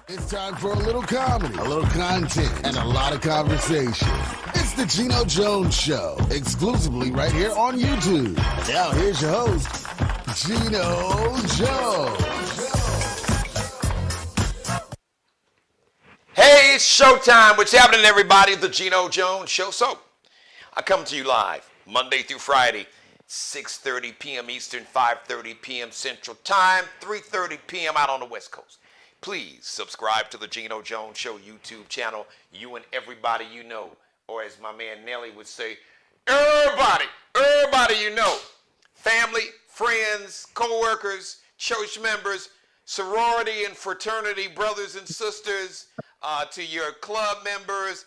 It's time for a little comedy, a little content, and a lot of conversation. It's the Geno Jones Show, exclusively right here on YouTube. Now here's your host, Geno Jones. Hey, it's showtime. What's happening, everybody? The Geno Jones Show. So, I come to you live Monday through Friday, 6:30 p.m. Eastern, 5:30 p.m. Central Time, 3:30 p.m. out on the West Coast. Please subscribe to the Geno Jones Show YouTube channel. You and everybody you know, or as my man Nelly would say, everybody you know. Family, friends, co-workers, church members, sorority and fraternity brothers and sisters, to your club members,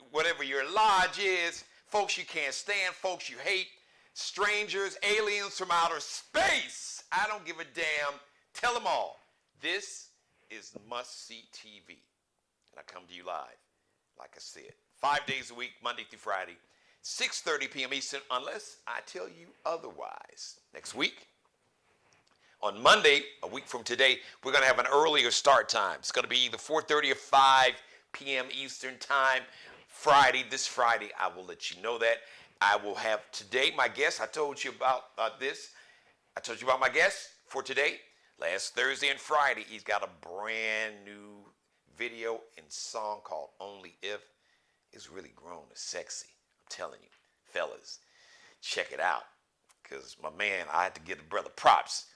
whatever your lodge is, folks you can't stand, folks you hate, strangers, aliens from outer space. I don't give a damn. Tell them all. This is must-see TV. And I come to you live, like I said, 5 days a week, Monday through Friday, 6:30 p.m. Eastern, unless I tell you otherwise. Next week, on Monday, a week from today, we're going to have an earlier start time. It's going to be either 4:30 or 5 p.m. Eastern time. This Friday, I will let you know that. I will have today my guest. I told you about this. I told you about my guest for today. Last Thursday and Friday, he's got a brand new video and song called Only If. It's really grown. It's sexy. I'm telling you, fellas, check it out. Because my man, I had to give the brother props.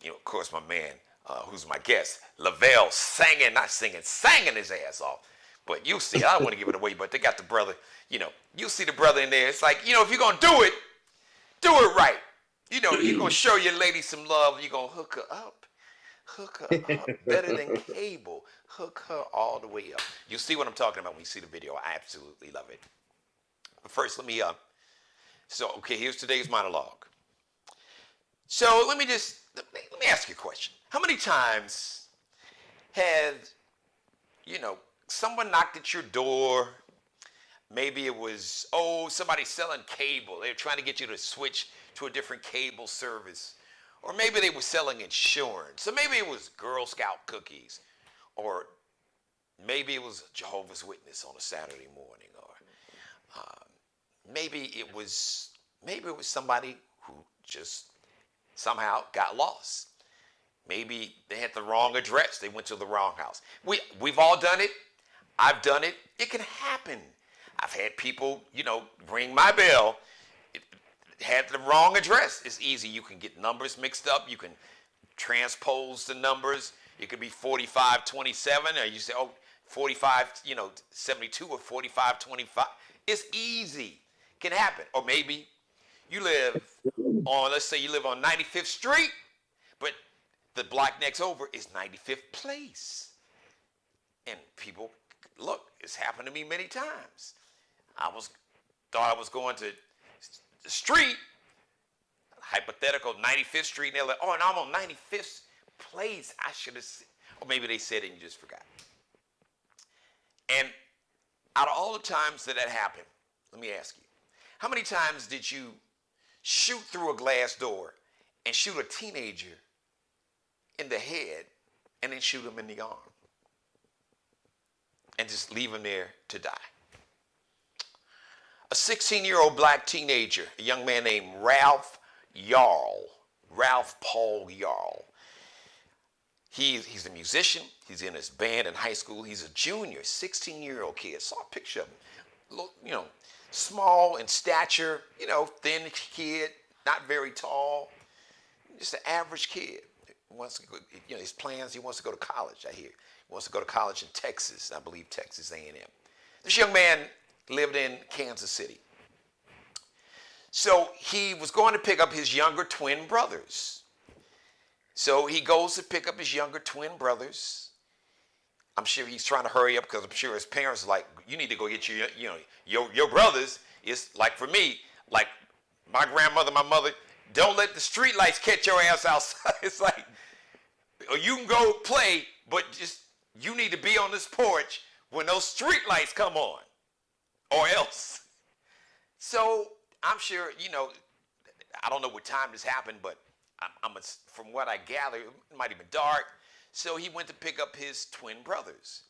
You know, of course, my man, who's my guest, Lavelle, sang his ass off. But you'll see, I don't want to give it away, but they got the brother, you'll see the brother in there. It's like, if you're going to do it right. You're going to show your lady some love. You're going to hook her up. Better than cable. Hook her all the way up. You'll see what I'm talking about when you see the video. I absolutely love it. But first, let me here's today's monologue. So let me ask you a question. How many times had, someone knocked at your door? Maybe it was, somebody selling cable. They're trying to get you to switch to a different cable service. Or maybe they were selling insurance. Or maybe it was Girl Scout cookies. Or maybe it was Jehovah's Witness on a Saturday morning. Or maybe it was somebody who just somehow got lost. Maybe they had the wrong address. They went to the wrong house. We've all done it. I've done it. It can happen. I've had people, ring my bell. It had the wrong address. It's easy. You can get numbers mixed up. You can transpose the numbers. It could be 4527, or you say, 4572 or 4525. It's easy. It can happen. Or maybe you live on 95th Street, but the block next over is 95th Place. And people, look, it's happened to me many times. Thought I was going to the street, hypothetical 95th Street, and they're like, and I'm on 95th Place. I should have said, or maybe they said it and you just forgot. And out of all the times that happened, let me ask you, how many times did you shoot through a glass door and shoot a teenager in the head and then shoot him in the arm and just leave him there to die? A 16-year-old black teenager, a young man named Ralph Paul Yarl. He's a musician. He's in his band in high school. He's a junior, 16-year-old kid. I saw a picture of him. Look, small in stature, thin kid, not very tall. Just an average kid. He wants to go, his plans, he wants to go to college, I hear. He wants to go to college in Texas, I believe Texas A&M. This young man lived in Kansas City. So he was going to pick up his younger twin brothers. So he goes to pick up his younger twin brothers. I'm sure he's trying to hurry up because I'm sure his parents are like, you need to go get your brothers. It's like for me, like my grandmother, my mother, don't let the street lights catch your ass outside. It's like, or you can go play, but just you need to be on this porch when those street lights come on, or else. So I'm sure, I don't know what time this happened, but from what I gather, it might have been dark. So he went to pick up his twin brothers.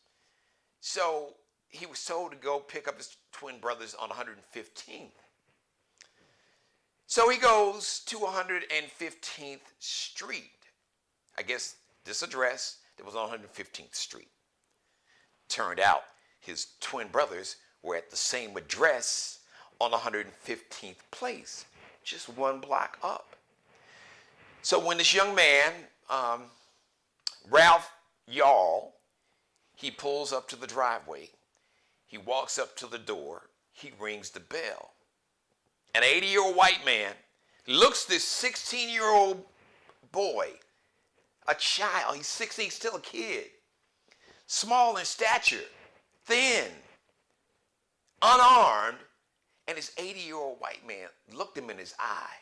So he was told to go pick up his twin brothers on 115th. So he goes to 115th Street. I guess this address that was on 115th Street. Turned out his twin brothers were at the same address on 115th Place, just one block up. So when this young man, Ralph Yarl, he pulls up to the driveway, he walks up to the door, he rings the bell. An 80-year-old white man looks this 16-year-old boy, a child, he's 16, he's still a kid, small in stature, thin, unarmed, and this 80-year-old white man looked him in his eye,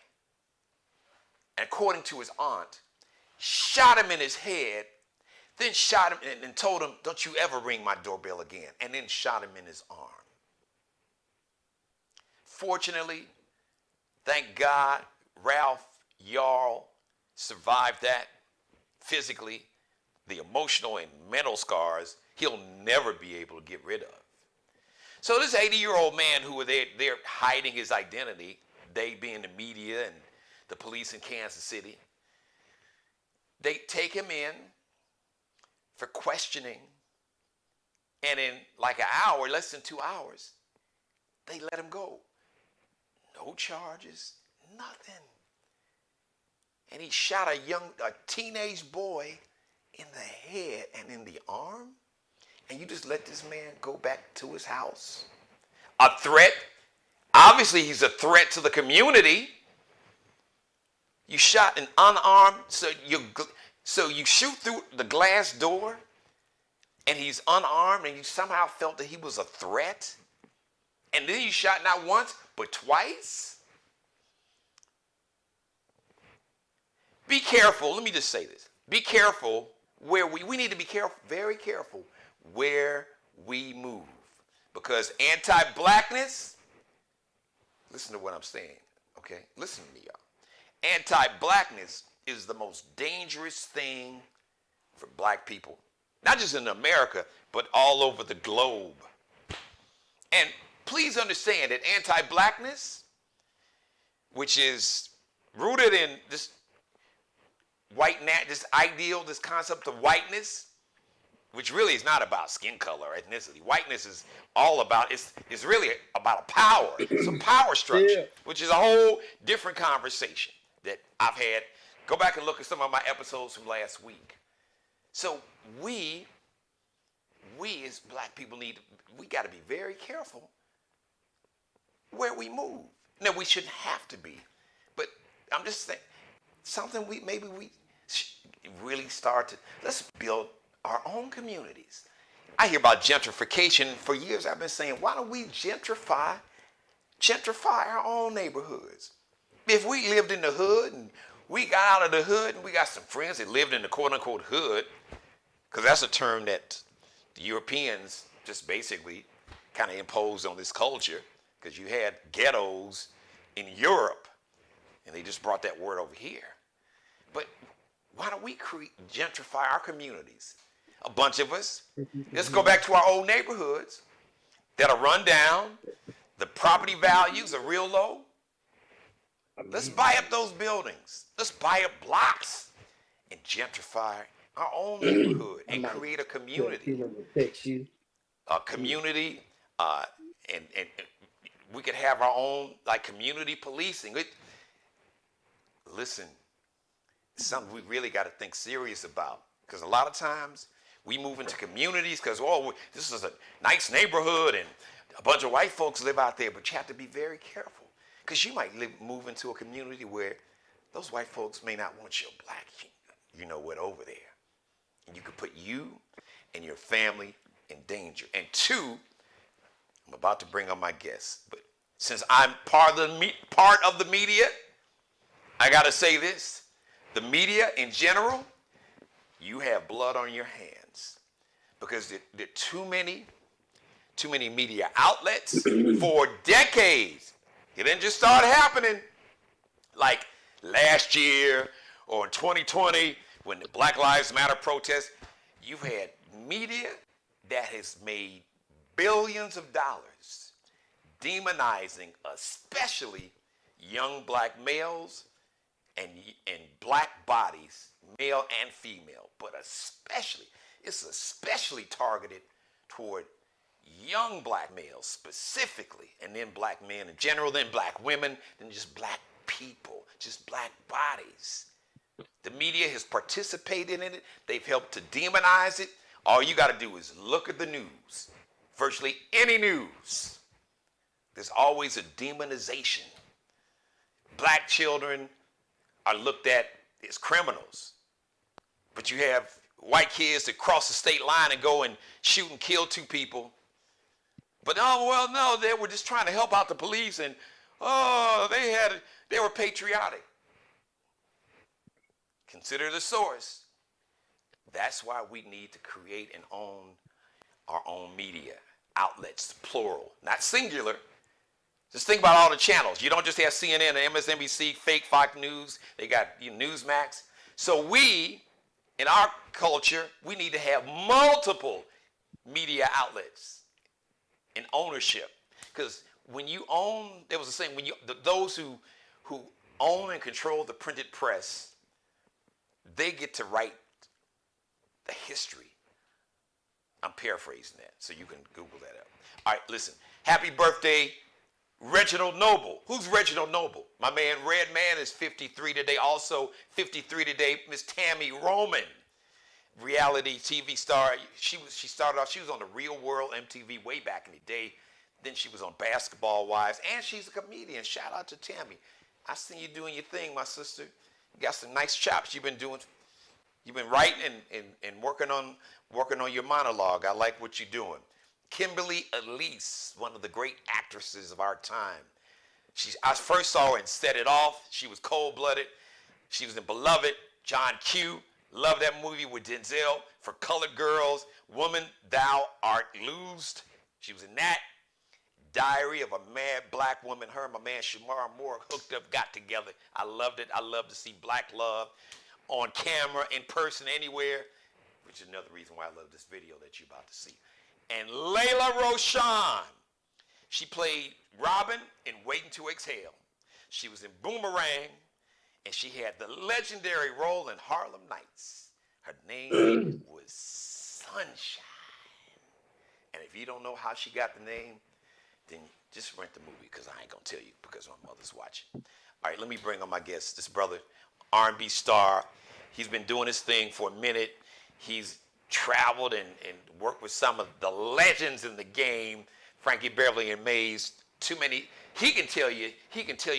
and according to his aunt, shot him in his head, then shot him and told him, don't you ever ring my doorbell again, and then shot him in his arm. Fortunately, thank God, Ralph Yarl survived that. Physically, the emotional and mental scars he'll never be able to get rid of. So this 80-year-old man who were there hiding his identity, they being the media and the police in Kansas City, they take him in for questioning, and in like an hour, less than 2 hours, they let him go. No charges, nothing. And he shot a teenage boy in the head and in the arm, and you just let this man go back to his house. A threat. Obviously, he's a threat to the community. You shot an unarmed, so you shoot through the glass door, and he's unarmed, and you somehow felt that he was a threat, and then you shot not once, but twice? Be careful. Let me just say this. Be careful where we need to be careful, very careful where we move. Because anti-blackness, listen to what I'm saying, okay? Listen to me, y'all. Anti-blackness is the most dangerous thing for black people. Not just in America, but all over the globe. And please understand that anti-blackness, which is rooted in this this ideal, this concept of whiteness, which really is not about skin color or ethnicity. Whiteness is all about, it's really about a power. It's a power structure, which is a whole different conversation that I've had. Go back and look at some of my episodes from last week. So we as black people we got to be very careful where we move. Now, we shouldn't have to be, but I'm just saying, something we really start to, let's build our own communities. I hear about gentrification. For years I've been saying, why don't we gentrify our own neighborhoods? If we lived in the hood and we got out of the hood and we got some friends that lived in the quote unquote hood, because that's a term that the Europeans just basically kind of imposed on this culture, because you had ghettos in Europe and they just brought that word over here. But why don't we gentrify our communities? A bunch of us. Let's go back to our old neighborhoods that are run down. The property values are real low. Let's buy up those buildings. Let's buy up blocks and gentrify our own neighborhood and create a community. A community, and we could have our own like community policing. Listen, it's something we really got to think serious about, because a lot of times we move into communities because, this is a nice neighborhood and a bunch of white folks live out there, but you have to be very careful, because you might move into a community where those white folks may not want your black, over there. And you could put you and your family in danger. And two, I'm about to bring on my guest, but since I'm part of the media, I got to say this. The media in general, you have blood on your hands, because there are too many media outlets for decades. It didn't just start happening like last year or in 2020 when the Black Lives Matter protests, you've had media that has made billions of dollars demonizing especially young black males and black bodies, male and female, but it's especially targeted toward young black males specifically, and then black men in general, then black women, then just black people, just black bodies. The media has participated in it. They've helped to demonize it. All you got to do is look at the news. Virtually any news, there's always a demonization. Black children are looked at as criminals. But you have white kids that cross the state line and go and shoot and kill 2 people. But no, they were just trying to help out the police, and they were patriotic. Consider the source. That's why we need to create and own our own media outlets, plural, not singular. Just think about all the channels. You don't just have CNN and MSNBC, fake Fox News. They got Newsmax. So we, in our culture, we need to have multiple media outlets and ownership. Because when you own, there was a saying, those who own and control the printed press, they get to write the history. I'm paraphrasing that, so you can Google that up. All right, listen. Happy birthday, Reginald Noble. Who's Reginald Noble? My man Redman is 53 today. Also 53 today, Miss Tammy Roman, reality TV star. She started off, she was on the Real World MTV way back in the day. Then she was on Basketball Wives, and she's a comedian. Shout out to Tammy. I seen you doing your thing, my sister. You got some nice chops. You've been writing and working on your monologue. I like what you're doing. Kimberly Elise, one of the great actresses of our time. I first saw her in Set It Off. She was cold-blooded. She was in Beloved, John Q. Love that movie with Denzel. For Colored Girls, Woman, Thou Art Loosed. She was in that. Diary of a Mad Black Woman. Her and my man Shamar Moore hooked up, got together. I loved it. I love to see black love on camera, in person, anywhere, which is another reason why I love this video that you're about to see. And Lela Rochon. She played Robin in Waiting to Exhale. She was in Boomerang, and she had the legendary role in Harlem Nights. Her name was Sunshine. And if you don't know how she got the name, then just rent the movie, because I ain't going to tell you, because my mother's watching. All right, let me bring on my guest, this brother, R&B star. He's been doing his thing for a minute. He's traveled and worked with some of the legends in the game, Frankie Beverly and Mays. Too many. He can tell you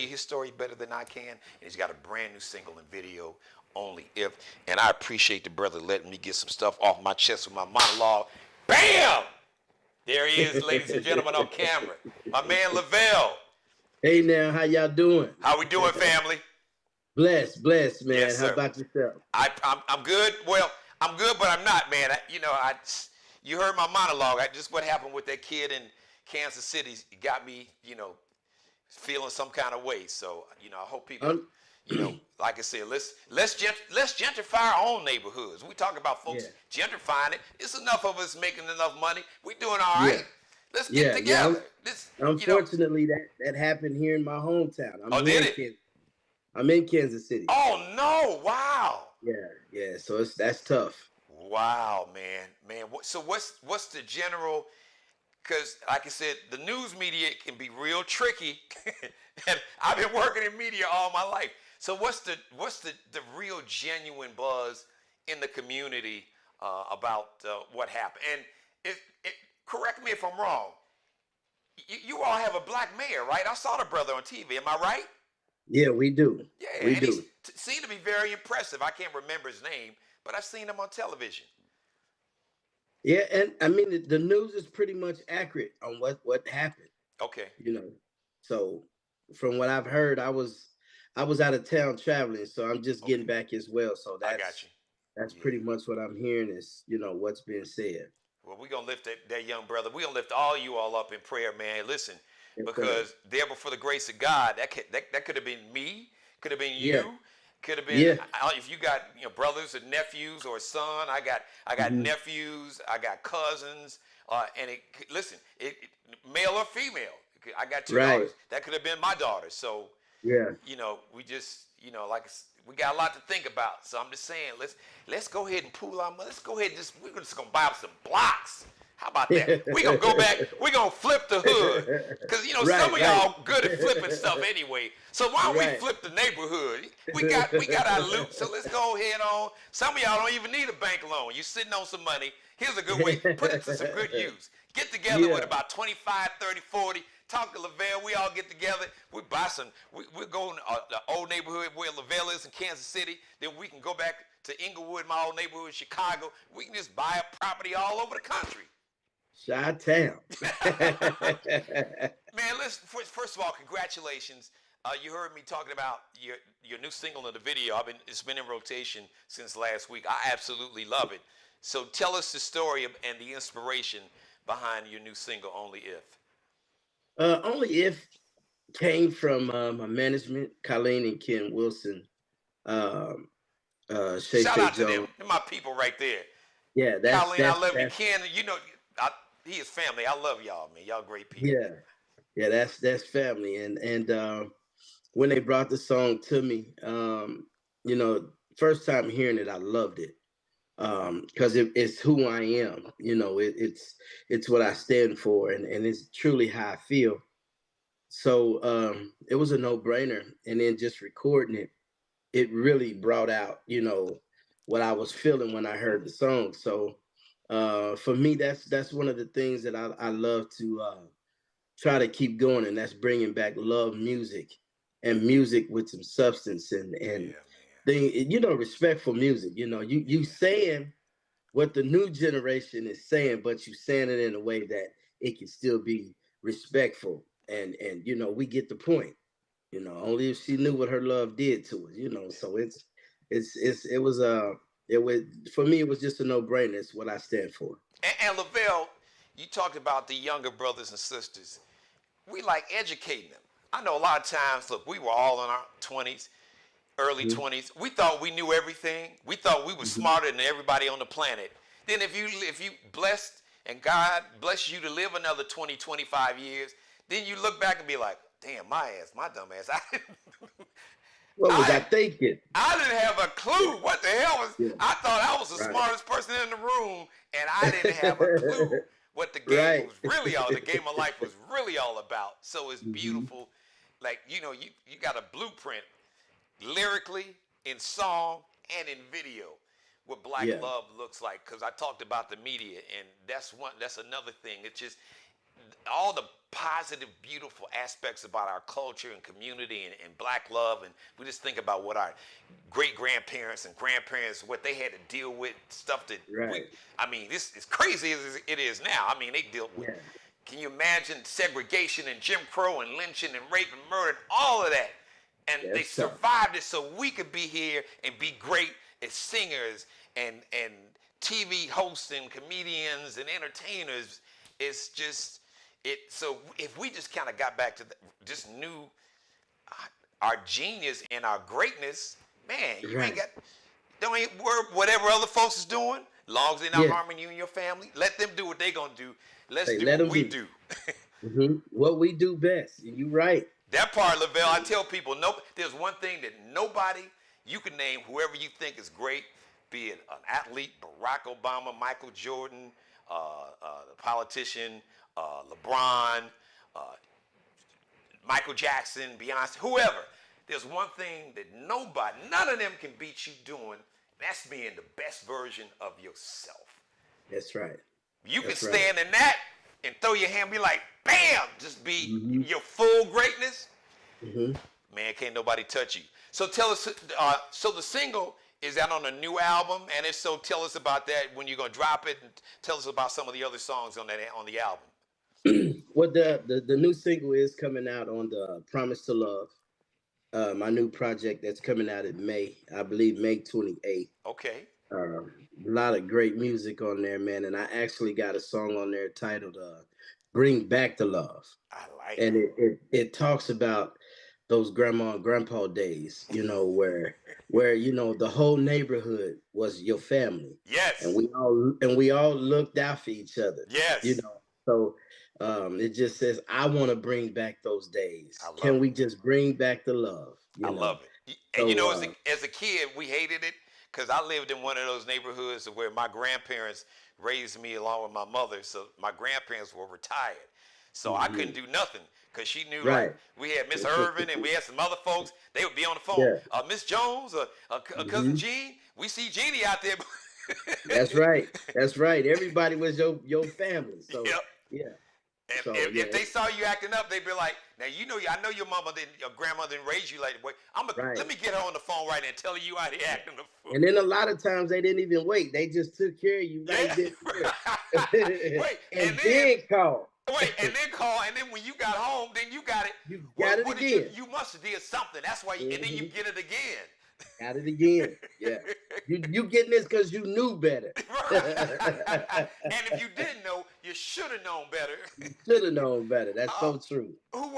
his story better than I can. And he's got a brand new single and video, Only If. And I appreciate the brother letting me get some stuff off my chest with my monologue. Bam! There he is, ladies and gentlemen, on camera. My man Lavelle. Hey now, how y'all doing? How we doing, family? Blessed, man. Yes, sir. How about yourself? I'm good. Well, I'm good, but I'm not, man. You heard my monologue. Just what happened with that kid in Kansas City got me, feeling some kind of way. So, I hope people, like I said, let's gentrify our own neighborhoods. We talk about folks gentrifying it. It's enough of us making enough money. We doing all right. Let's get together. Unfortunately, that happened here in my hometown. I'm in Kansas City. Oh no! Wow. Yeah. So that's tough. Wow, man. So what's the general? Because, like I said, the news media can be real tricky, and I've been working in media all my life. So what's the real genuine buzz in the community about what happened? And correct me if I'm wrong. You all have a black mayor, right? I saw the brother on TV. Am I right? Yeah, we do. Yeah, we and do. He seemed to be very impressive. I can't remember his name, but I've seen him on television. Yeah, and I mean the news is pretty much accurate on what happened. Okay. So from what I've heard, I was out of town traveling, so I'm just getting back as well. So I got you. That's pretty much what I'm hearing is what's being said. Well, we're gonna lift that young brother. We're gonna lift all you all up in prayer, man. Listen. Because there, before the grace of God, that could have been me, could have been you. Could have been Yeah. if you got brothers and nephews or a son. I got nephews. I got cousins. And listen, male or female. I got two Right. daughters. That could have been my daughter. So Yeah. we just like we got a lot to think about. So I'm just saying, let's go ahead and pool our money. Let's go ahead and we're just gonna buy some blocks. How about that? We're gonna go back, we're gonna flip the hood. Because some of y'all good at flipping stuff anyway. So why don't we flip the neighborhood? We got our loot, so let's go ahead on. Some of y'all don't even need a bank loan. You sitting on some money. Here's a good way, put it to some good use. Get together with about 25, 30, 40. Talk to Lavelle. We all get together. We buy some. We go in the old neighborhood where Lavelle is in Kansas City. Then we can go back to Inglewood, my old neighborhood in Chicago. We can just buy a property all over the country. Chi-town. Man, listen. First of all, congratulations. You heard me talking about your new single in the video. It's been in rotation since last week. I absolutely love it. So tell us the story and the inspiration behind your new single, Only If. Only If came from my management, Colleen and Ken Wilson. Shout out to them. They're my people right there. Yeah, Colleen, I love you. Ken, he is family. I love y'all, man. Y'all great people. Yeah, that's family. And when they brought the song to me, first time hearing it, I loved it. Because it's who I am, it's what I stand for, and it's truly how I feel. So it was a no-brainer, and then just recording it really brought out, what I was feeling when I heard the song. So for me, that's one of the things that I love to try to keep going, and that's bringing back love music and music with some substance and respectful music. You saying what the new generation is saying, but you saying it in a way that it can still be respectful. And we get the point. Only if she knew what her love did to us. So it was for me, it was just a no-brainer. It's what I stand for. And Lavelle, you talked about the younger brothers and sisters. We like educating them. I know a lot of times, look, we were all in our 20s. Early 20s, we thought we knew everything. We thought we were smarter than everybody on the planet. Then if you blessed and God bless you to live another 20, 25 years, then you look back and be like, damn, my dumb ass. What was I thinking? I didn't have a clue what the hell was. Yeah. I thought I was the smartest person in the room, and I didn't have a clue what the game was really all. The game of life was really all about. So it's beautiful. Like you got a blueprint. Lyrically, in song, and in video, what Black love looks like. Because I talked about the media, and that's another thing. It's just all the positive, beautiful aspects about our culture and community and Black love. And we just think about what our great-grandparents and grandparents, what they had to deal with, stuff that this is crazy as it is now. They deal with. Can you imagine segregation and Jim Crow and lynching and rape and murder and all of that? And they survived it so we could be here and be great as singers and TV hosts and comedians and entertainers. It's just so if we just kind of got back to just knew our genius and our greatness, man, you ain't worry whatever other folks is doing, long as they're not harming you and your family. Let them do what they gonna do. Let's do what we do. What we do best. You're right. That part, Lavelle, I tell people, there's one thing that nobody, you can name whoever you think is great, be it an athlete, Barack Obama, Michael Jordan, the politician, LeBron, Michael Jackson, Beyonce, whoever. There's one thing that none of them can beat you doing. That's being the best version of yourself. That's right. You can stand in that and throw your hand, be like, bam, just be your full greatness. Man, can't nobody touch you. So tell us, so the single, is that on a new album? And if so, tell us about that when you're going to drop it, and tell us about some of the other songs on the album. Well, the new single is coming out on the Promise to Love, my new project that's coming out in May, I believe May 28th. Okay. A lot of great music on there, man. And I actually got a song on there titled Bring Back the Love. I like it. And it talks about those grandma and grandpa days, where the whole neighborhood was your family, and Yes. we all looked out for each other, you Yes. know. So it just says, I want to bring back those I days. love Can it. we just bring back the love, I love it. And So as a kid, we hated it because I lived in one of those neighborhoods where my grandparents raised me along with my mother. So my grandparents were retired. So I couldn't mhm. do nothing because she knew, like, Right. we had Miss Irvin and we had some other folks. They would be on the phone. Yeah. Miss Jones, cousin hmm Jean, we see Jeannie out there. That's right. That's right. Everybody was your family. So Yep. yeah. And So if yeah. they saw you acting up, they'd be like, "Now I know your mama didn't, your grandmother didn't raise you like that. Boy, Right. let me get her on the phone right now and tell you out here acting a fool." And then a lot of times they didn't even wait. They just took care of you right Yeah. then and there. wait, and And then then call. and then call, and then when you got home, then you got it. You got What, it what did you? again. You must have did something. That's why, and then you hmm get it again. Got it again. Yeah. You getting this because you knew better. And if you didn't know, you should have known better. Should have known better. That's Uh, so true. who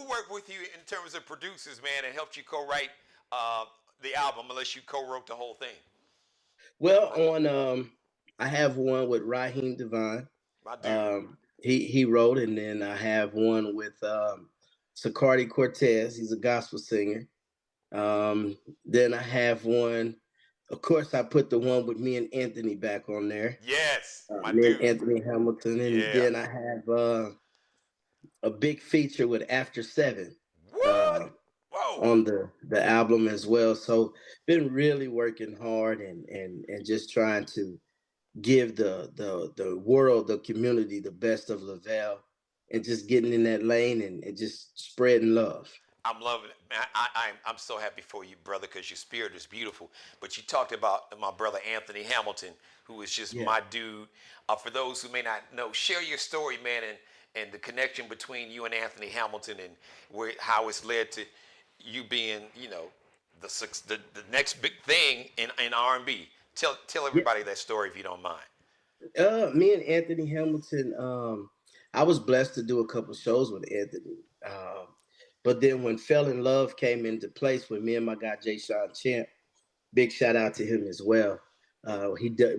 worked with you in terms of producers, man, and helped you co-write uh, the album, unless you co-wrote the whole thing? Well, on I have one with Raheem Devine. My dude. He wrote, and then I have one with Sicardi Cortez. He's a gospel singer. Then I have one. Of course, I put the one with me and Anthony back on there. Yes, my Me and dude. Anthony Hamilton, and Yeah. then I have a big feature with After Seven What? uh, Whoa. on the album as well. So been really working hard and just trying to give the world, the community, the best of Lavelle, and just getting in that lane and just spreading love. I'm loving it, man. I'm so happy for you, brother, because your spirit is beautiful. But you talked about my brother Anthony Hamilton, who is just Yeah. my dude. For those who may not know, share your story, man, and the connection between you and Anthony Hamilton, and how it's led to you being, the next big thing in R&B. Tell Yeah. everybody that story if you don't mind. Me and Anthony Hamilton, I was blessed to do a couple shows with Anthony. But then when Fell in Love came into place with me and my guy Jay Sean Champ, big shout out to him as well.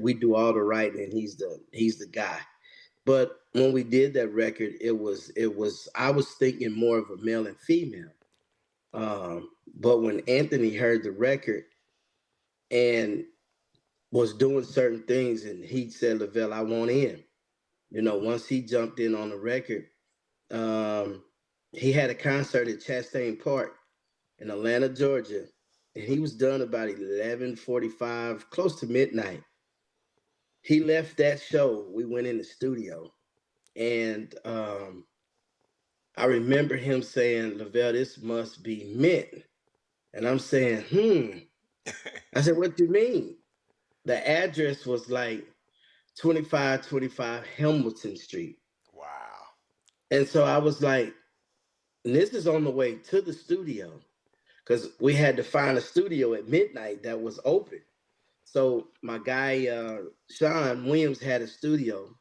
We do all the writing, and he's the guy. But when we did that record, it was I was thinking more of a male and female. But when Anthony heard the record and was doing certain things, and he said, Lavelle, I want in. Once he jumped in on the record, um, he had a concert at Chastain Park in Atlanta, Georgia, and he was done about 11:45, close to midnight. He left that show. We went in the studio, and I remember him saying, Lavelle, this must be meant. And I'm saying, I said, what do you mean? The address was like 2525 Hamilton Street. Wow. And so I was like, and this is on the way to the studio, because we had to find a studio at midnight that was open. So my guy, Sean Williams, had a studio.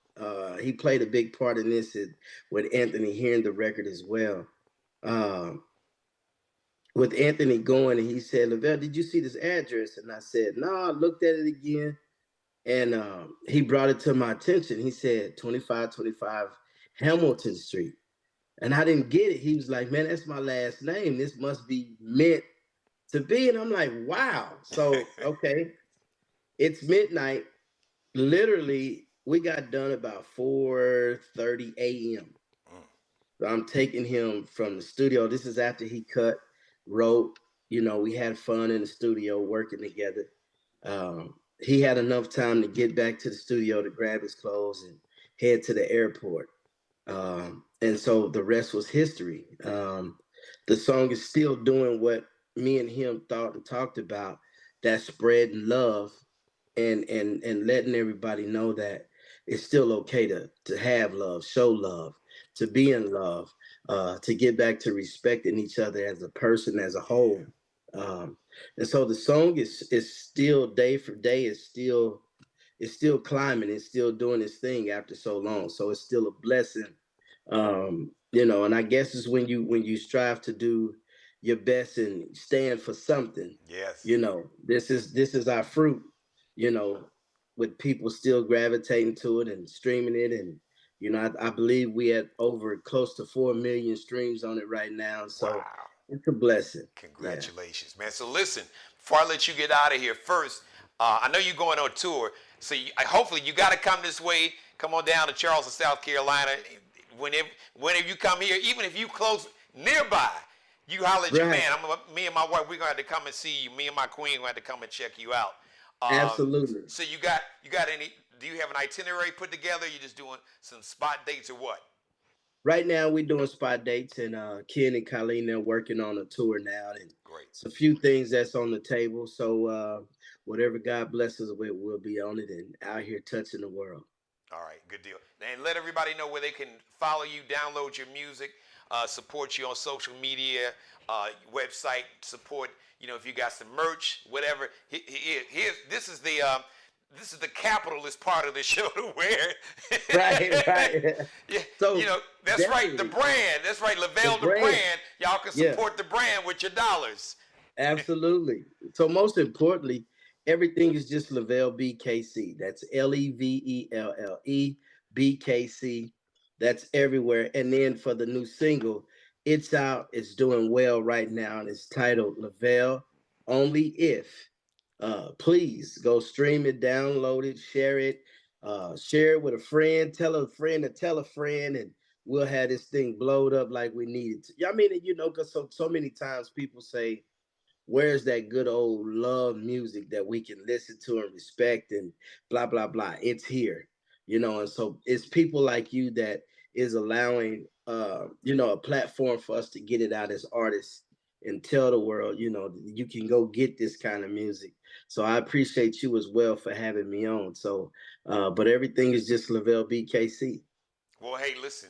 He played a big part in this with Anthony hearing the record as well. Um, with Anthony going, and he said, Lavelle, did you see this address? And I said, no, I looked at it again. And he brought it to my attention. He said 2525 Hamilton Street. And I didn't get it. He was like, man, that's my last name. This must be meant to be. And I'm like, wow. So, okay, it's midnight. Literally, we got done about 4:30 a.m. So I'm taking him from the studio. This is after he cut, wrote. We had fun in the studio working together. He had enough time to get back to the studio to grab his clothes and head to the airport. And so the rest was history. The song is still doing what me and him thought and talked about, that spreading love and letting everybody know that it's still okay to have love, show love, to be in love, to get back to respecting each other as a person, as a whole. Um, and so the song is still, day for day, it's still climbing, it's still doing its thing after so long. So it's still a blessing. And I guess it's when you strive to do your best and stand for something. Yes. This is our fruit, you know, with people still gravitating to it and streaming it. And, I believe we had over close to 4 million streams on it right now. So Wow. it's a blessing. Yeah. Congratulations, man. So listen, before I let you get out of here, first, I know you're going on tour, so hopefully you got to come this way. Come on down to Charleston, South Carolina. Whenever you come here, even if you close nearby, you holler at your man. Me and my wife, we're gonna have to come and see you. Me and my queen, gonna have to come and check you out. Absolutely. So you got any? Do you have an itinerary put together? You just doing some spot dates or what? Right now, we're doing spot dates, and Ken and Colleen, they're working on a tour now, and Great. it's a few things that's on the table. So whatever God blesses us with, we'll be on it and out here touching the world. All right, good deal. And let everybody know where they can follow you, download your music, support you on social media, website, support. If you got some merch, whatever. This is the capitalist part of the show to wear. Right. Yeah, So that's right. The brand. That's right. Lavelle, the brand. Y'all can support the brand with your dollars. Absolutely. So most importantly, everything is just Lavelle BKC. That's LEVELLE BKC. That's everywhere. And then for the new single, it's out. It's doing well right now, and it's titled Lavelle Only If. Please go stream it, download it, share it with a friend, tell a friend to tell a friend, and we'll have this thing blowed up like we need it to. I mean, because so many times people say, where's that good old love music that we can listen to and respect and blah, blah, blah. It's here, and so it's people like you that is allowing, a platform for us to get it out as artists and tell the world, you can go get this kind of music. So I appreciate you as well for having me on. So, but everything is just Lavelle BKC. Well, hey, listen,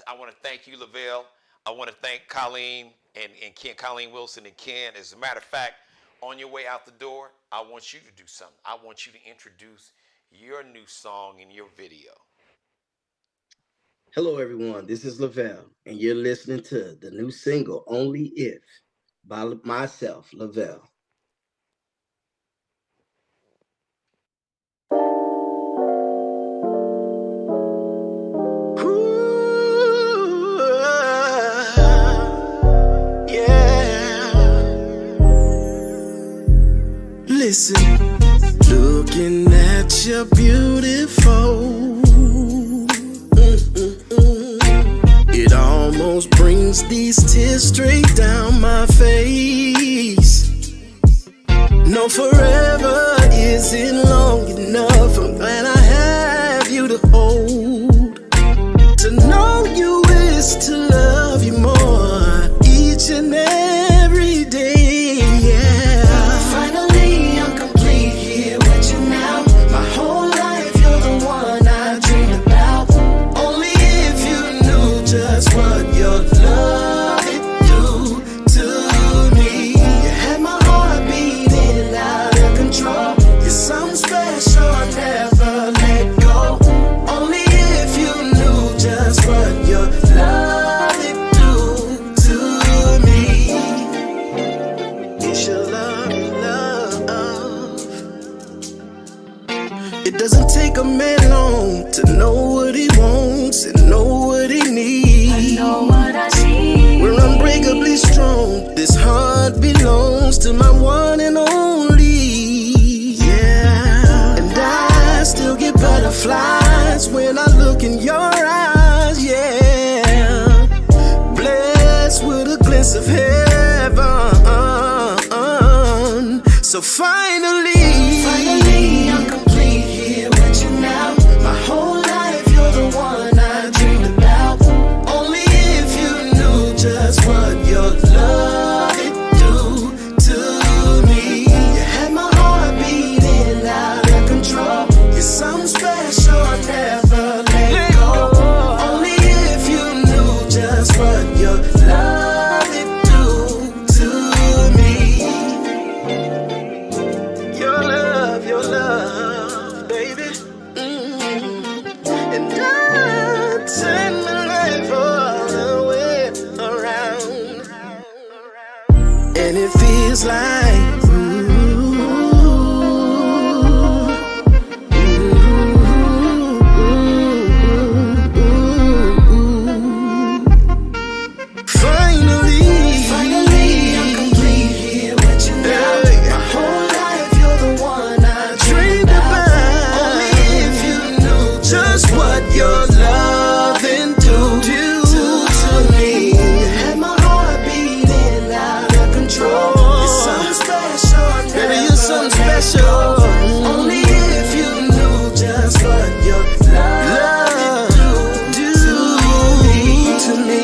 I want to thank you, Lavelle. I want to thank Colleen and Ken, Colleen Wilson and Ken. As a matter of fact, on your way out the door, I want you to do something. I want you to introduce your new song in your video. Hello, everyone. This is Lavelle, and you're listening to the new single, Only If, by myself, Lavelle. Listen, looking at your beautiful. It almost brings these tears straight down my face. No, forever isn't long enough. I'm glad I have you to hold. To know you is to love you more each and every day. Yeah. Finally, I'm complete here with you now. My whole life, you're the one I dreamed about. Only if you knew just what your love it do to me. You had my heart beating out of control. You're something special, I never let go. Only if you knew just what your love it do to me. It's your love. It doesn't take a man long to know what he wants and know what he needs. I know what I see. We're unbreakably strong. This heart belongs to my one and only. Yeah. And I still get butterflies when I look in your eyes. Yeah. Blessed with a glimpse of heaven. So finally, I'm complete here with you now. My whole life, you're the one I dreamed about. Only if you knew just what your love it do to me. You had my heart beating out of control. You're something special, I never let go. Only if you knew just what your love it do to me. Your love, feels like. Finally, I'm complete here with you now. My whole life, you're the one I dreamed about. Only if you knew just what your loving do to me. Had my heart beating out of control. You're something special, baby, you're something special. Only if you knew just what your love do to me.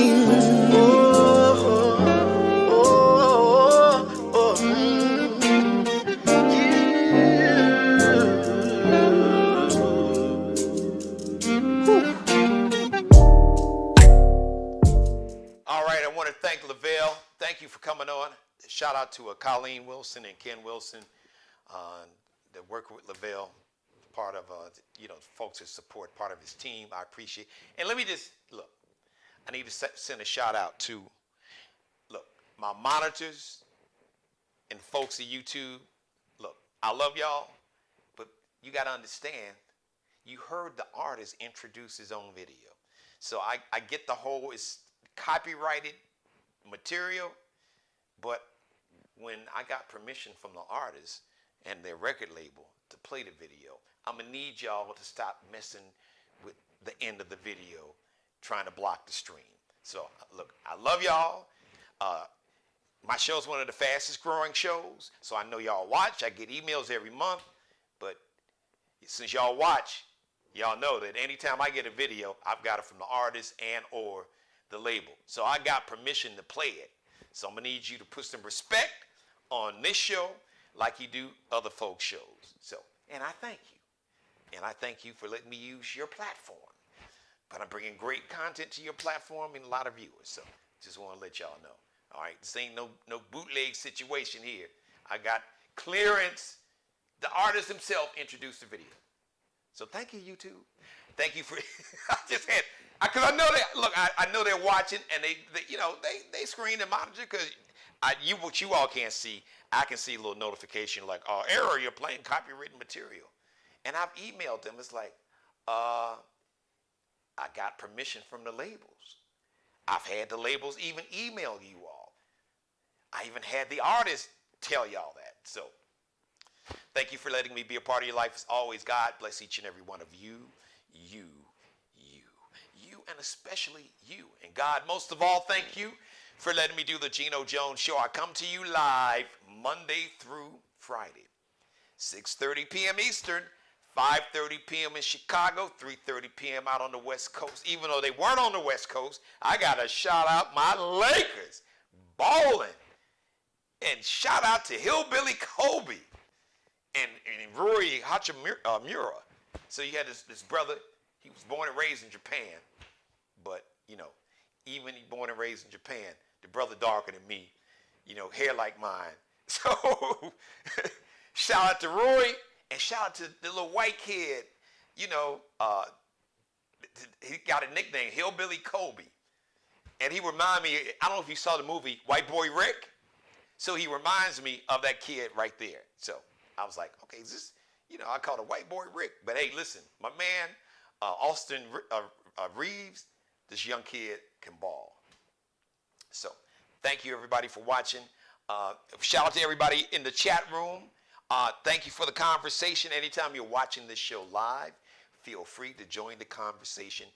All right, I want to thank Lavelle. Thank you for coming on. Shout out to Colleen Wilson and Ken Wilson that work with Lavelle, part of folks that support part of his team. I appreciate. And let me just look. I need to send a shout out to my monitors and folks at YouTube. Look, I love y'all, but you got to understand. You heard the artist introduce his own video, so I get the whole it's copyrighted material, but when I got permission from the artist and their record label to play the video, I'm gonna need y'all to stop messing with the end of the video, trying to block the stream. So look, I love y'all. My show's one of the fastest growing shows, so I know y'all watch. I get emails every month, but since y'all watch, y'all know that anytime I get a video, I've got it from the artist and or the label. So I got permission to play it. So I'm gonna need you to put some respect on this show like you do other folks' shows. So, and I thank you. And I thank you for letting me use your platform. But I'm bringing great content to your platform and a lot of viewers. So just want to let y'all know. All right, this ain't no bootleg situation here. I got clearance. The artist himself introduced the video. So thank you, YouTube. Thank you for. I just had, because I know that. Look, I know they're watching, and they screen and monitor because what you all can't see, I can see a little notification like, error, you're playing copywritten material, and I've emailed them. It's like, I got permission from the labels. I've had the labels even email you all. I even had the artist tell y'all that. So. Thank you for letting me be a part of your life. As always, God bless each and every one of you, and especially you. And God, most of all, thank you for letting me do the Geno Jones Show. I come to you live Monday through Friday, 6:30 p.m. Eastern, 5:30 p.m. in Chicago, 3:30 p.m. out on the West Coast. Even though they weren't on the West Coast, I got to shout out my Lakers, balling. And shout out to Hillbilly Kobe. And Rory Hachimura. So you had this brother, he was born and raised in Japan, but, even he born and raised in Japan, the brother darker than me, hair like mine. So shout out to Roy, and shout out to the little white kid, he got a nickname, Hillbilly Kobe. And he reminded me, I don't know if you saw the movie White Boy Rick, so he reminds me of that kid right there. So I was like, okay, is this, I called it White Boy Rick. But hey, listen, my man, Austin Reeves, this young kid can ball. So thank you, everybody, for watching. Shout out to everybody in the chat room. Thank you for the conversation. Anytime you're watching this show live, feel free to join the conversation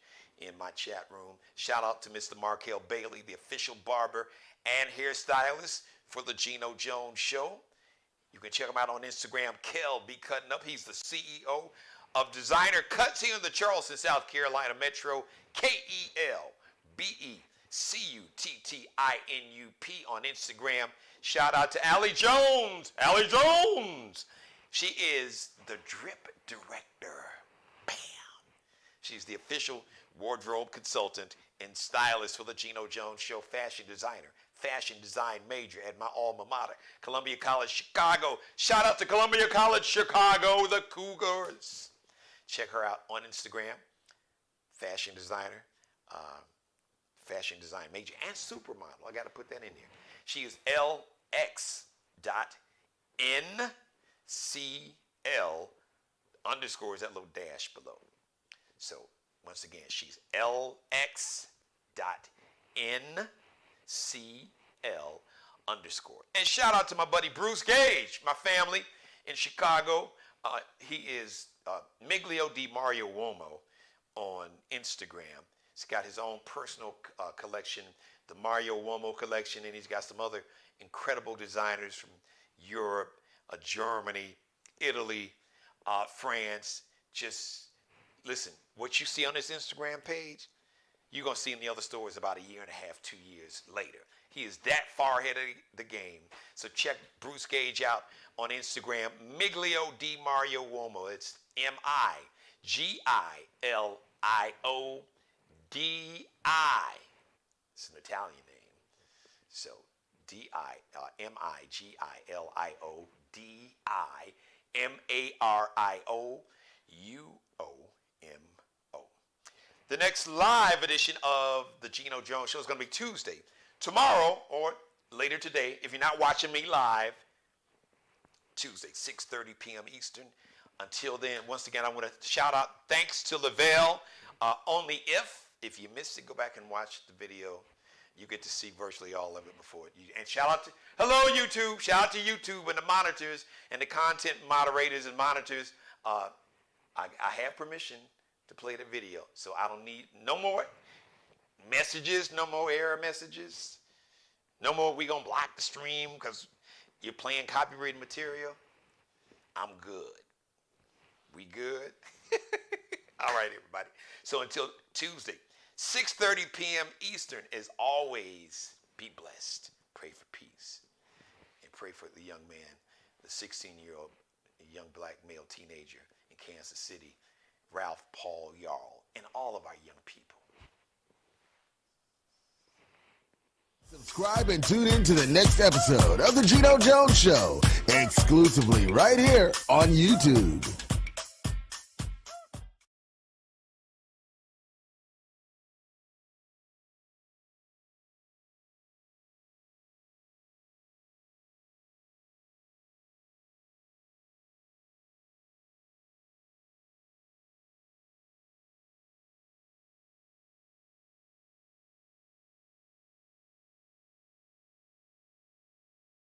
in my chat room. Shout out to Mr. Markel Bailey, the official barber and hairstylist for the Geno Jones Show. You can check him out on Instagram, Kel B Cutting Up. He's the CEO of Designer Cuts here in the Charleston, South Carolina Metro, KELBECUTTINUP on Instagram. Shout out to Allie Jones. Allie Jones. She is the drip director. Bam. She's the official wardrobe consultant and stylist for the Geno Jones Show, fashion designer. Fashion design major at my alma mater, Columbia College, Chicago. Shout out to Columbia College, Chicago, the Cougars. Check her out on Instagram. Fashion designer, fashion design major, and supermodel. I got to put that in there. She is LX underscore is that little dash below. So once again, she's LX.NCL underscore. And shout out to my buddy Bruce Gage, my family in Chicago. He is Miglio di Mario Uomo on Instagram. He's got his own personal collection, the Mario Uomo collection, and he's got some other incredible designers from Europe, Germany, Italy, France. Just listen, what you see on this Instagram page, you're going to see in the other stores about a year and a half, 2 years later. He is that far ahead of the game. So check Bruce Gage out on Instagram, Miglio di Mario Uomo. It's Miglio-D-I. It's an Italian name. So Miglio-D-I-Mario-Uomo. The next live edition of the Geno Jones Show is going to be Tuesday. Tomorrow or later today, if you're not watching me live, Tuesday, 6:30 p.m. Eastern. Until then, once again, I want to shout out thanks to Lavelle. Only if you missed it, go back and watch the video. You get to see virtually all of it before it. And shout out to, hello YouTube, shout out to YouTube and the monitors and the content moderators and monitors. I have permission to play the video, so I don't need no more messages, no more error messages, no more we gonna block the stream because you're playing copyrighted material. I'm good. We good? All right, everybody. So until Tuesday, 6:30 p.m. Eastern, as always, be blessed. Pray for peace. And pray for the young man, the 16-year-old young black male teenager in Kansas City, Ralph Paul Yarl, and all of our young people. Subscribe and tune in to the next episode of the Geno Jones Show, exclusively right here on YouTube.